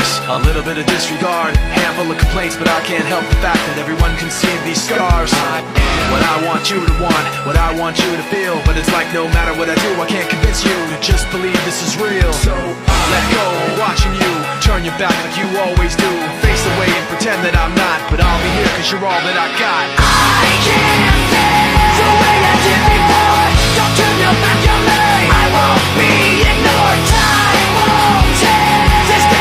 this, a little bit of disregard, handful of complaints, but I can't help the fact that everyone can see these scars. What I want you to want, what I want you to feel, but it's like no matter what I do, I can't convince you to just believe this is real. So let go, watching you turn your back like you always do, face away and pretend that I'm not, but I'll be here cause you're all that I got. I can't feel the way I did before. Don't turn your back on me, I won't be ignored.